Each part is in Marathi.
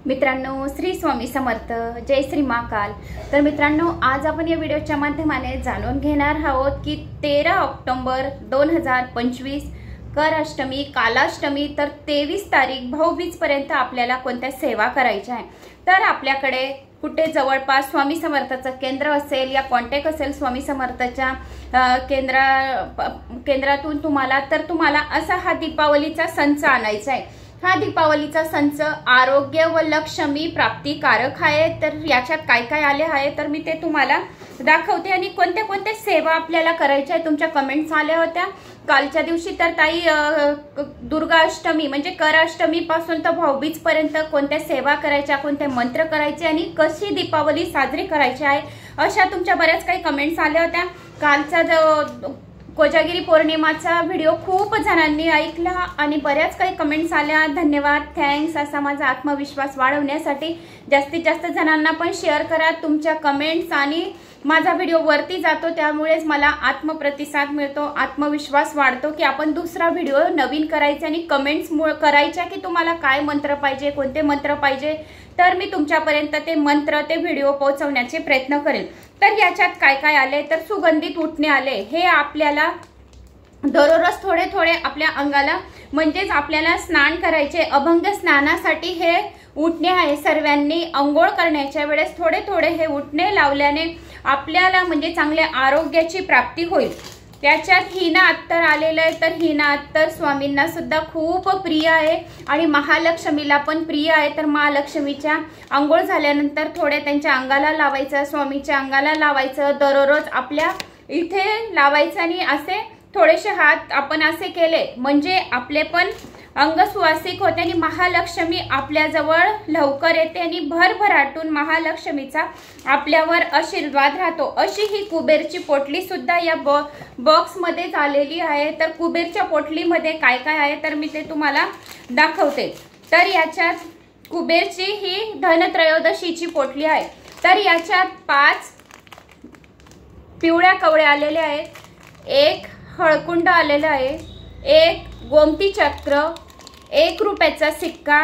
मित्रांनो, श्री स्वामी समर्थ, जय श्री महाकाल। तर मित्रांनो, आज आपण या व्हिडिओच्या माध्यमाने जाणून घेणार आहोत की 13 ऑक्टोबर 2025 कर अष्टमी, कालाष्टमी तर 23 तारीख भाऊबीज पर्यंत आपल्याला कोणत्या सेवा करायच्या आहे। तर आपल्याकडे कुठे जवळपास स्वामी समर्थाचं केंद्र असेल या कॉन्टॅक्ट असेल स्वामी समर्थाच्या केंद्रातून तुम्हाला असा हा दीपावलीचा संच आणायचा आहे। हा दीपावलीचा संच आरोग्य व लक्ष्मी प्राप्तिकारक आहे। तर याच्यात काय काय आले आहे तर मी ते तुम्हाला दाखवते आणि कोणत्या कोणत्या सेवा आपल्याला करायच्या आहे। तुमच्या कमेंट्स आल्या होत्या कालच्या दिवशी, तर ताई दुर्गा अष्टमी म्हणजे कर अष्टमी पासून तर भाऊबीज पर्यंत कोणत्या सेवा करायच्या, कोणते मंत्र करायचे आणि कशी दीपावली साजरी करायची आहे, अशा तुमच्या बऱ्याच काही कमेंट्स आल्या होत्या। कालचा जो कोजागिरी पौर्णिमाचा व्हिडिओ खूप जणांनी ऐकला आणि बऱ्याच काही कमेंट्स आल्या। धन्यवाद, थँक्स। असा माझा आत्मविश्वास वाढवण्यासाठी जास्तीत जास्त जणांना पण शेअर करा तुमच्या कमेंट्स आणि माझा व्हिडिओ वरती जातो, त्यामुळेच मला आत्मप्रतिसाद मिळतो, आत्मविश्वास वाढतो की आपण दुसरा व्हिडिओ नवीन करायचा आणि कमेंट्स करायच्या की तुम्हाला काय मंत्र पाहिजे, कोणते मंत्र पाहिजे, तर मी तुमच्यापर्यंत ते मंत्र ते व्हिडिओ पोहोचवण्याचे प्रयत्न करेन। तर याच्यात काय काय आले तर सुगंधित उठणे आले। हे आपल्याला दररोज थोडे थोडे आपल्या अंगाला म्हणजेच आपल्याला स्नान करायचे, अभंग स्नानासाठी हे उठणे आहे। सर्वांनी अंघोळ करण्याच्या वेळेस थोडे थोडे हे उठणे लावल्याने आपल्याला म्हणजे चांगल्या आरोग्याची प्राप्ती होईल। त्याच्यात हिना अत्तर आलेलं आहे, तर हिना अत्तर स्वामींना सुद्धा खूप प्रिय आहे आणि महालक्ष्मीला पण प्रिय आहे। तर महालक्ष्मीच्या अंघोळ झाल्यानंतर थोडे त्यांच्या अंगाला लावायचं, स्वामीच्या अंगाला लावायचं, दररोज आपल्या इथे लावायचं आणि असे थोडेसे हात आपण असे केले म्हणजे आपले पण अंग सुवासिक होते आणि महालक्ष्मी आपल्याजवळ लवकर येते आणि भरभराटून महालक्ष्मीचा आपल्यावर आशीर्वाद राहतो। अशी ही कुबेरची पोटली सुद्धा या बॉक्स मध्ये आलेली आहे। तर कुबेरच्या पोटलीमध्ये काय काय आहे तर मी ते तुम्हाला दाखवते। तर याच्यात कुबेरची ही धनत्रयोदशीची पोटली आहे। तर याच्यात 5 पिवळ्या कवळे आलेले आहेत, 1 हळकुंड आलेला आहे, 1 गोमती चक्र, 1 रुपयाचा सिक्का,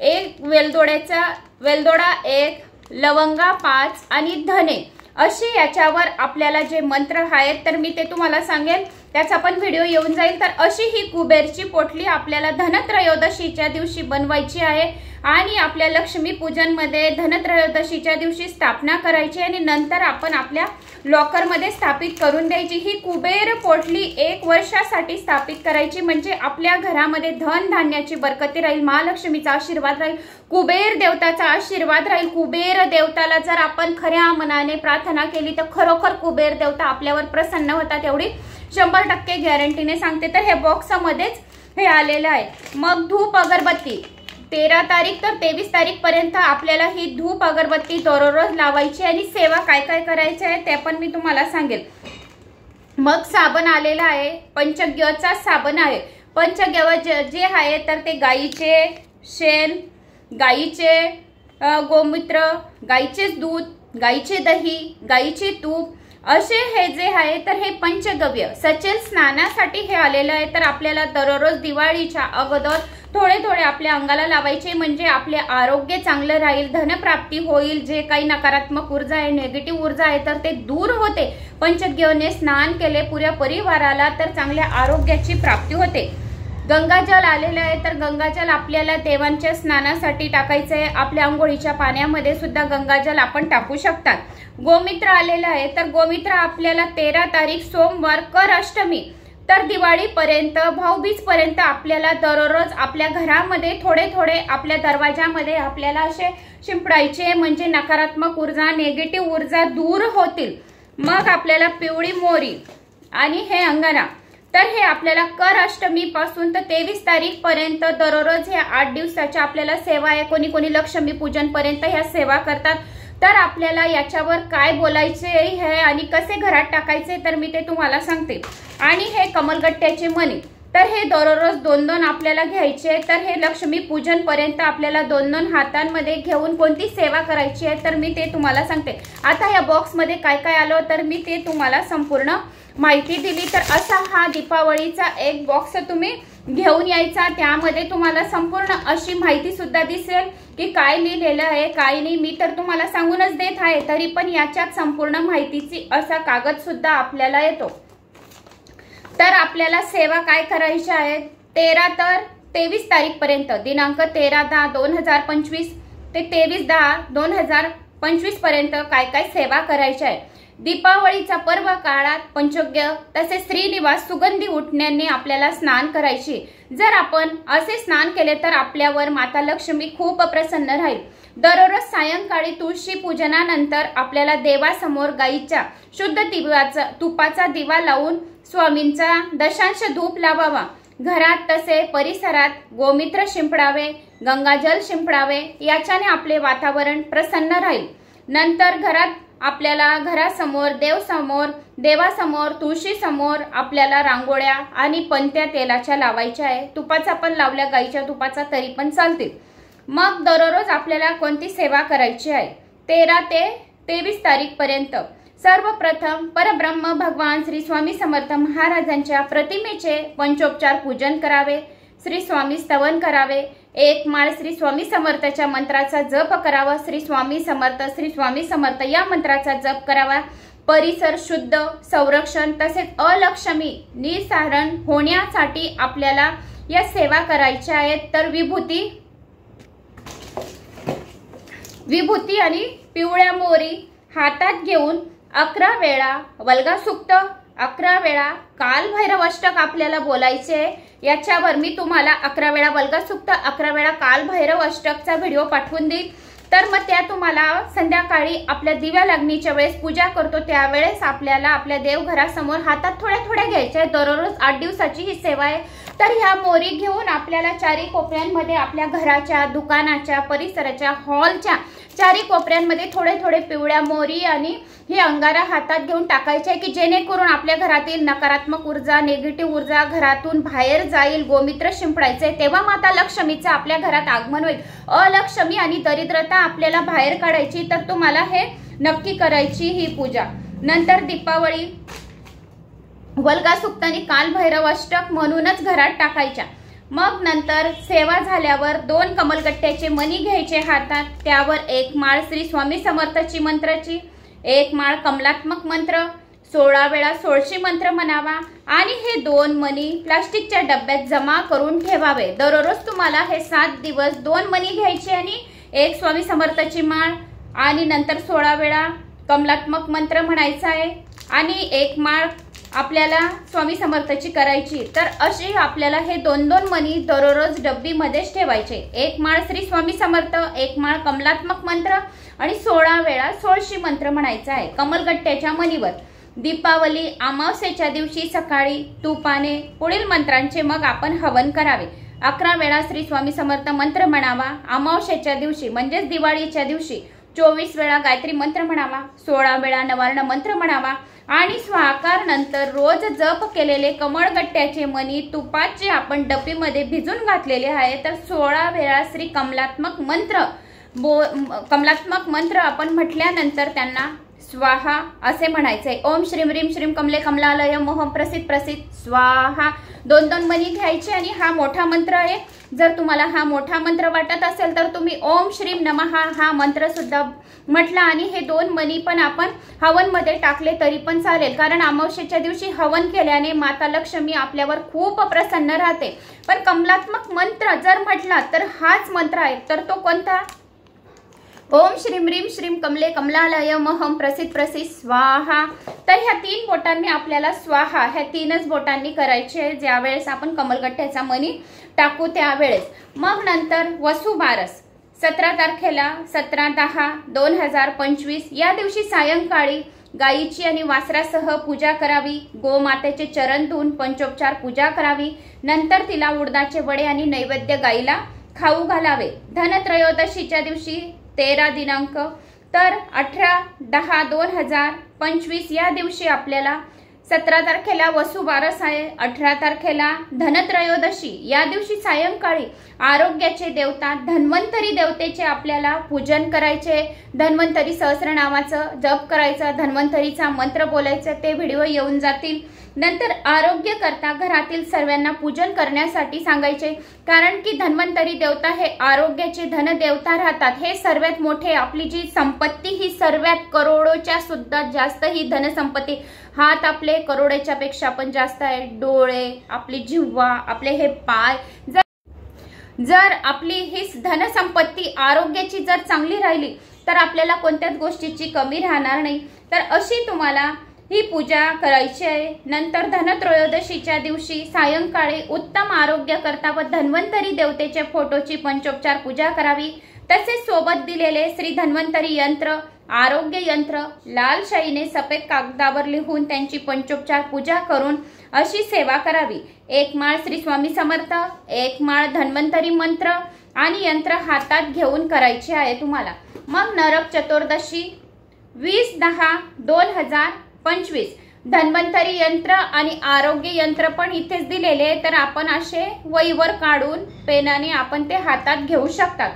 1 वेलदोडा, 1 लवंगा 5 आणि धने अशी याच्यावर आपल्याला जे मंत्र आहेत तर मी ते तुम्हाला सांगेन, त्याचा पण व्हिडिओ येऊन जाईल। तर अशी ही कुबेरची पोटली आपल्याला धनत्रयोदशीच्या दिवशी बनवायची आहे आणि आपल्या लक्ष्मी पूजन मध्ये धनत्रयोदशीच्या दिवशी स्थापना करायची आणि नंतर आपण आपल्या लॉकर मध्ये स्थापित करून द्यायची। ही कुबेर पोटली 1 वर्षासाठी स्थापित करायची म्हणजे आपल्या घरामध्ये धन धान्याची बरकती राहील, महालक्ष्मीचा आशीर्वाद राहील, कुबेर देवताचा आशीर्वाद राहील। कुबेर देवताला जर आपण खऱ्या मनाने प्रार्थना केली तर खरोखर कुबेर देवता आपल्यावर प्रसन्न होतात, एवढी 100% गॅरंटीने सांगते। तर हे बॉक्स मध्येच हे आलेलं आहे। मग धूप अगरबत्ती 13 तारीख तर 23 तारीख पर्यंत आपल्याला ही धूप अगरबत्ती दररोज लावायची आणि सेवा काय काय करायची आहे ते पण मी तुम्हाला सांगेल। मग साबण आलेला आहे, पंचगव्याचा साबण आहे। पंचगव्य जे आहे तर ते गाईचे शेण, गाईचे गोमूत्र, गाईचे दूध, गाईचे दही, गाईचे तूप असे हे जे आहे तर हे पंचगव्य सचेल स्नानासाठी हे आलेलं आहे। तर आपल्याला दररोज दिवाळीच्या अगोदर थोडे थोडे आपल्या अंगाला लावायचे म्हणजे आपले आरोग्य चांगलं राहील, धनप्राप्ती होईल, जे काही नकारात्मक ऊर्जा आहे, नेगेटिव्ह ऊर्जा आहे तर ते दूर होते। पंचगव्याने स्नान केले पुऱ्या परिवाराला तर चांगल्या आरोग्याची प्राप्ती होते। गंगाजल आलेलं आहे, तर गंगाजल आपल्याला देवांच्या स्नानासाठी टाकायचं आहे। आपल्या आंघोळीच्या पाण्यामध्ये सुद्धा गंगाजल आपण टाकू शकतात। गोमित्र आलेलं आहे, तर गोमित्र आपल्याला 13 तारीख सोमवार कर अष्टमी तर दिवाळीपर्यंत भाऊबीज पर्यंत आपल्याला दररोज आपल्या घरामध्ये थोडे थोडे आपल्या दरवाजामध्ये आपल्याला असे शिंपडायचे म्हणजे नकारात्मक ऊर्जा, नेगेटिव्ह ऊर्जा दूर होतील। मग आपल्याला पिवळी मोरी आणि हे अंगणा, तर हे आपल्याला कर अष्टमी पासून तर 23 तारीख पर्यंत दररोज ह्या 8 दिवसाच्या आपल्याला सेवा आहे। कोणी कोणी लक्ष्मी पूजन पर्यंत ह्या सेवा करतात। तर आपल्याला याच्यावर काय बोलायचे आहे आणि कसे घरात टाकायचे तर मी ते तुम्हाला सांगते। आणि हे कमलगट्ट्याचे मणी, तर हे दररोज 2-2 आपल्याला घ्यायचे। तर हे लक्ष्मी पूजन पर्यंत आपल्याला 2-2 हातांमध्ये घेऊन कोणती सेवा करायची आहे तर मी ते तुम्हाला सांगते। आता या बॉक्स मध्ये काय काय आलं तर मी ते तुम्हाला संपूर्ण माहिती दिली। तर असा हा दीपावलीचा एक बॉक्स तुम्ही घेऊन यायचा। त्यामध्ये तुम्हाला संपूर्ण अशी माहिती सुद्धा दिसेल की काय लिहिलेलं आहे काय नाही। मी तर तुम्हाला सांगूनच देत आहे, तरी पण याच्यात संपूर्ण माहितीची असा कागद सुद्धा आपल्याला येतो। तर आपल्याला सेवा काय करायची आहे, 13 तर 23 तारीख पर्यंत, दिनांक 13/10/2025 ते 23/10/2025 पर्यंत काय काय सेवा करायची आहे। दीपावलीचा पर्व काळात पंचोग्य तसेच श्रीनिवास सुगंधी उठण्यांनी आपल्याला स्नान करायची। जर आपण असे स्नान केले तर आपल्यावर माता लक्ष्मी खूप प्रसन्न राहील। दररोज सायंकाळी तुळशी पूजनानंतर आपल्याला देवासमोर गाईच्या शुद्ध तुपाचा दिवा लावून स्वामींचा दशांश धूप लावावा। घरात तसे परिसरात गोमित्र शिंपडावे, गंगाजल शिंपडावे, याच्याने आपले वातावरण प्रसन्न राहील। नंतर घरात आपल्याला घरासमोर देवासमोर तुळशी समोर आपल्याला रांगोळ्या आणि पंत्या तेलाच्या लावायच्या आहे। तुपाचा पण लावल्या गाईच्या तुपाचा तरी पण चालतील। मग दररोज आपल्याला कोणती सेवा करायची आहे, 13 ते 23 तारीख पर्यंत सर्वप्रथम परब्रह्म भगवान श्री स्वामी समर्थ महाराजांच्या प्रतिमेचे पंचोपचार पूजन करावे, श्री स्वामी स्तवन करावे, 1 माळ श्री स्वामी समर्थाच्या मंत्राचा जप करावा, श्री स्वामी समर्थ या मंत्राचा जप करावा। परिसर शुद्ध संरक्षण तसेच अलक्ष्मी निसारण होण्यासाठी आपल्याला या सेवा करायच्या आहेत। तर विभूती आणि पिवळ्या मोरी हातात घेऊन 11 वेळा वल्गा सुक्त, 11 वेळा काल भैरव अष्टक आपल्याला बोलायचे। याच्यावर मी तुम्हाला 11 वेळा वल्गा सुक्त, 11 वेळा काल भैरव अष्टकचा व्हिडिओ पाठवून देईल। तर मग त्या तुम्हाला संध्याकाळी आपल्या दिव्या लागणीच्या वेळेस पूजा करतो त्यावेळेस आपल्याला आपल्या देवघरासमोर हातात थोड्या थोड्या घ्यायच्या। दररोज 8 दिवसाची ही सेवा आहे। तर ह्या मोरी घेऊन आपल्याला चारी कोपऱ्यांमध्ये आपल्या घराच्या, दुकानाच्या, परिसराच्या, हॉलच्या चारी कोपऱ्यांमध्ये थोडे थोडे पिवळ्या मोरी आणि ही अंगारा हातात घेऊन टाकायचे आहे की जेणेकरून आपल्या घरातील नकारात्मक ऊर्जा, निगेटिव्ह ऊर्जा घरातून बाहेर जाईल। गोमित्र शिंपडायचे, तेव्हा माता लक्ष्मीचं आपल्या घरात आगमन होईल। अलक्ष्मी आणि दरिद्रता आपल्याला बाहेर काढायची, तर तुम्हाला हे नक्की करायची ही पूजा। नंतर दीपावली वल्गा सुक्त आणि काल भैरव अष्टक म्हणूनच घरात टाकायच्या। मग नंतर सेवा झाल्यावर 2 कमलगट्ट्याचे मणी घ्यायचे हातात, त्यावर 1 माळ श्री स्वामी समर्थाची मंत्राची, 1 माळ कमलात्मक मंत्र, 16 वेळा 16 मंत्र म्हणावा आणि हे 2 मणी प्लास्टिकच्या डब्यात जमा करून ठेवावे। दररोज तुम्हाला हे 7 दिवस 2 मणी घ्यायचे आणि 1 स्वामी समर्थाची माळ आणि नंतर 16 वेळा कमलात्मक मंत्र म्हणायचा आहे आणि 1 माळ आपल्याला स्वामी समर्थाची करायची। तर अशी आपल्याला हे 2-2 मणी दररोज डब्बीमध्येच ठेवायचे। 1 माळ श्री स्वामी समर्थ, 1 माळ कमलात्मक मंत्र आणि 16 वेळा 16 मंत्र म्हणायचा आहे कमलगट्ट्याच्या मणीवर। दीपावली अमावस्येच्या दिवशी सकाळी तुपाने पुढील मंत्रांचे मग आपण हवन करावे। 11 वेळा श्री स्वामी समर्थ मंत्र म्हणावा अमावस्येच्या दिवशी म्हणजेच दिवाळीच्या दिवशी, 24 वेळा गायत्री मंत्र म्हणावा, 16 वेळा नवार्ण मंत्र म्हणावा आणि स्वाहाकार नंतर रोज जप केलेले कमळगट्ट्याचे मणी तुपाचे आपण डब्बीमध्ये भिजून घातलेले आहे। तर 16 वेळा श्री कमलात्मक मंत्र आपण म्हटल्यानंतर त्यांना स्वाहा असे म्हणायचे। ओम श्रीम ह्रीम श्रीम कमले कमलालय मोहम प्रसिद्ध स्वाहा। 2-2 मणी घ्यायचे आणि हा मोठा मंत्र आहे। जर तुम्हाला हा मोठा मंत्र वाटत असेल तर तुम्ही ओम श्रीम नमः हा मंत्र सुद्धा म्हटला आणि हे 2 मणी पण आपण हवन मध्ये टाकले तरी पण चालेल, कारण अमावस्येच्या दिवशी हवन केल्याने माता लक्ष्मी आपल्यावर खूप प्रसन्न राहते। पण कमलात्मक मंत्र जर म्हटला तर हाच मंत्र आहे। तर तो कोणता, ओम श्रीम ह्रीम श्रीम कमले कमलालय महम प्रसिद्ध स्वाहा। तर ह्या 3 बोटांनी आपल्याला स्वाहा ह्या 3च बोटांनी करायचे आहे ज्यावेळेस आपण कमलगट्ट्याचा मणी टाकू त्यावेळेस। मग नंतर वसुबारस 17 तारखेला 17/10/2025 या दिवशी सायंकाळी गायीची आणि वासरासह पूजा करावी। गोमातेचे चरण धुवून पंचोपचार पूजा करावी। नंतर तिला उडदाचे वडे आणि नैवेद्य गायीला खाऊ घालावे। धनत्रयोदशीच्या दिवशी 13 दिनांक तर 18/10/2025 या दिवशी आपल्याला 17 तारखेला वसुबारस आहे, 18 तारखेला धनत्रयोदशी या दिवशी सायंकाळी आरोग्याचे देवता धन्वंतरी देवतेचे आपल्याला पूजन करायचे। धन्वंतरी सहस्रनामाचं जप करायचं, धन्वंतरीचा मंत्र बोलायचं, ते व्हिडिओ येऊन जातील नंतर आरोग्य करता घरातील सर्वांना पूजन करण्यासाठी सांगायचे, कारण की धन्वंतरी देवता हे आरोग्याचे धन देवता राहतात। हे सर्वात मोठे, आपली जी संपत्ती ही सर्वात करोडोच्या सुद्धा जास्त ही धनसंपत्ती। हात आपले करोडोच्या पेक्षा पण जास्त आहे, डोळे, आपली जिव्हा, आपले हे पाय, जर आपली ही धनसंपत्ती आरोग्याची जर चांगली राहिली तर आपल्याला कोणत्याच गोष्टीची कमी राहणार नाही। तर अशी तुम्हाला ही पूजा करायची आहे। नंतर धनत्रयोदशीच्या दिवशी सायंकाळी उत्तम आरोग्य करता व धन्वंतरी देवतेच्या फोटोची पंचोपचार पूजा करावी। तसेच सोबत दिलेले श्री धन्वंतरी यंत्र, आरोग्य यंत्र लाल शाईने सफेद कागदावर लिहून त्यांची पंचोपचार पूजा करून अशी सेवा करावी। एक माळ श्री स्वामी समर्थ, एक माळ धन्वंतरी मंत्र आणि यंत्र हातात घेऊन करायची आहे तुम्हाला। मग नरक चतुर्दशी 20/10/2025 धन्वंतरी यंत्र आणि आरोग्य यंत्र पण इथेच दिलेले, तर आपण असे वहीवर काढून पेनाने आपण ते हातात घेऊ शकतात।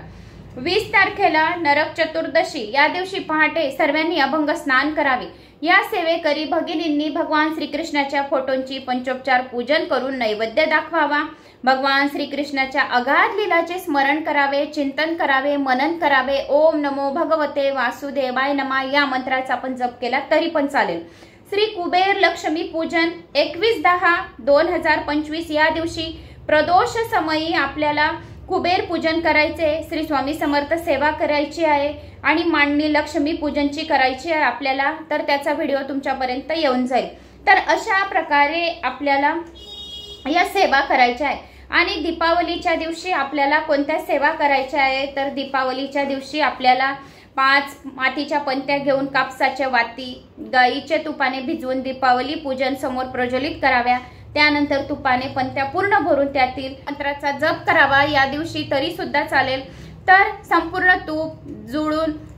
20 तारखेला नरक चतुर्दशी या दिवशी पहाटे सर्वांनी अभंग स्नान करावे। या सेवेकरी भगिनींनी भगवान श्रीकृष्णाच्या फोटोंची पंचोपचार पूजन करून नैवेद्य दाखवावा। भगवान श्रीकृष्णाच्या अगाध लीलाचे स्मरण करावे, चिंतन करावे, मनन करावे। ओम नमो भगवते वासुदेवाय नमः या मंत्राचा आपण जप केला तरी पण चालेल। श्री कुबेर लक्ष्मी पूजन 21/10/2025 या दिवशी प्रदोष समयी आपल्याला कुबेर पूजन करायचे, श्री स्वामी समर्थ सेवा करायची आहे आणि मांडणी लक्ष्मी पूजनची करायची आहे आपल्याला, तर त्याचा व्हिडिओ तुमच्यापर्यंत येऊन जाईल। तर अशा प्रकारे आपल्याला या सेवा करायच्या आहे। आणि दीपावलीच्या दिवशी आपल्याला कोणत्या सेवा करायच्या आहे, तर दीपावलीच्या दिवशी आपल्याला 5 मातीच्या पंत्या घेऊन कापसाच्या वाती गाईच्या तुपाने भिजवून दीपावली पूजन समोर प्रज्वलित कराव्या। त्यानंतर तुपाने पंत्या पूर्ण भरून त्यातील मंत्राचा जप करावा या दिवशी तरी सुद्धा चालेल। तर संपूर्ण तूप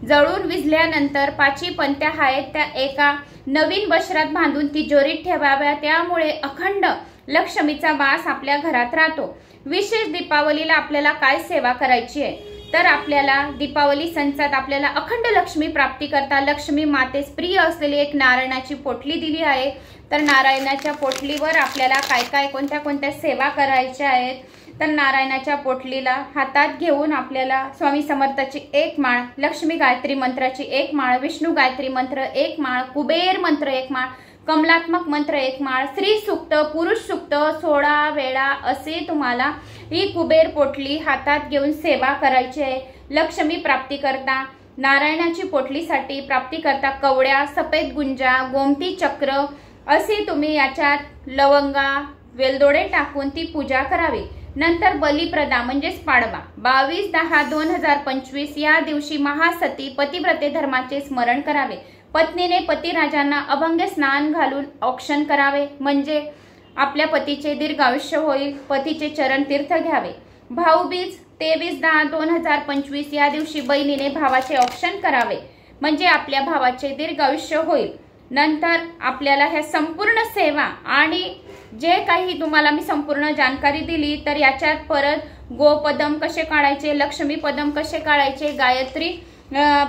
जळून विझल्यानंतर 5 पंत्या आहेत त्या एका नवीन वस्त्रात बांधून तिजोरीत ठेवाव्या, त्यामुळे अखंड लक्ष्मीचा वास आपल्या घरात राहतो। विशेष दीपावलीला आपल्याला काय सेवा करायची आहे, तर आपल्याला दीपावली सणात आपल्याला अखंड लक्ष्मी प्राप्ती करता लक्ष्मी मातेस प्रिय असलेली एक नारायणाची पोटली दिली आहे। तर नारायणाच्या पोटलीवर आपल्याला काय कोणत्या सेवा करायच्या आहेत, तर नारायणाच्या पोटलीला हातात घेऊन आपल्याला स्वामी समर्थाची 1 माळ, लक्ष्मी गायत्री मंत्राची 1 माळ, विष्णू गायत्री मंत्र 1 माळ, कुबेर मंत्र 1 माळ, कमलात्मक मंत्र 1 माळ, स्त्री सूक्त, पुरुष सूक्त 16 वेळा असे तुम्हाला ही कुबेर पोटली हातात घेऊन सेवा करायची आहे। लक्ष्मी प्राप्ती करता नारायणाची पोटलीसाठी प्राप्ती करता कवड्या, सफेद गुंजा, गोमती चक्र असे तुम्ही याच्यात लवंगा, वेलदोडे टाकून ती पूजा करावी। नंतर बलिप्रदा म्हणजेच पाडवा 22/10/2025 या दिवशी महासती पतिव्रते धर्माचे स्मरण करावे। पत्नीने पतिराजांना अभंग स्नान घालून औक्षण करावे, म्हणजे आपल्या पतीचे दीर्घ आयुष्य होईल। पतीचे चरण तीर्थ घ्यावे। भाऊबीज 23/10/2025 या दिवशी बहिणीने भावाचे औक्षण करावे, म्हणजे आपल्या भावाचे दीर्घ आयुष्य होईल। नंतर आपल्याला ह्या संपूर्ण सेवा आणि जे काही तुम्हाला मी संपूर्ण जानकारी दिली, तर याच्यात परत गोपदम कसे काढायचे, लक्ष्मी पदम कसे काढायचे, गायत्री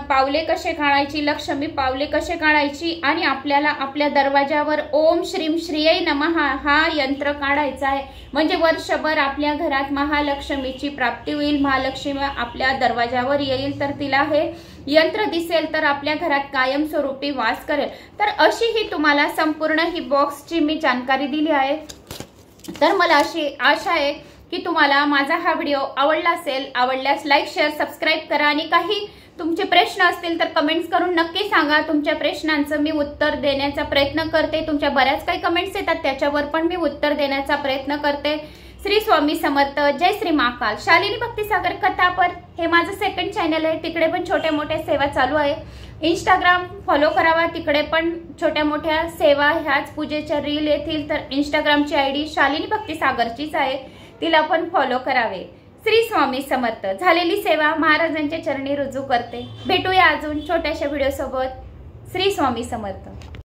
पावले कसे काढायची, लक्ष्मी पावले कसे काढायची आणि आपल्याला आपल्या दरवाजावर ओम श्रीम श्रीयै नमः हा यंत्र काढायचा आहे, म्हणजे वर्षभर आपल्या घरात महालक्ष्मीची प्राप्ती होईल। महालक्ष्मी आपल्या दरवाजावर येईल, तर तिला हे यंत्र दिसेल तर आपल्या घरात कायमस्वरूपी वास करेल। तर अशी ही तुम्हाला संपूर्ण ही बॉक्सची मी जानकारी दिली आहे। तर मला अशी आशा आहे की तुम्हाला माझा हा व्हिडिओ आवडला असेल। आवडल्यास लाईक, शेअर, सबस्क्राईब करा आणि काही तुमचे प्रश्न असतील तर कमेंट्स करून नक्की सांगा। तुमच्या प्रश्नांचं मी उत्तर देण्याचा प्रयत्न करते। तुमच्या बऱ्याच काही कमेंट्स येतात, त्याच्यावर पण मी उत्तर देण्याचा प्रयत्न करते। श्री स्वामी समर्थ, जय श्री महाकाल। शालिनी भक्तिसागर कथापर हे माझं सेकंड चॅनल आहे, तिकडे पण छोट्या मोठ्या सेवा चालू आहे। इंस्टाग्राम फॉलो करावा, तिकडे पण छोट्या मोठ्या सेवा ह्याच पूजेच्या रील येतील। तर इंस्टाग्रामची आयडी शालिनी भक्तिसागरचीच आहे, तिला पण फॉलो करावे। श्री स्वामी समर्थ। झालेली सेवा महाराजांच्या चरणी रुजू करते। भेटूया अजून छोट्याशा व्हिडिओ सोबत। श्री स्वामी समर्थ।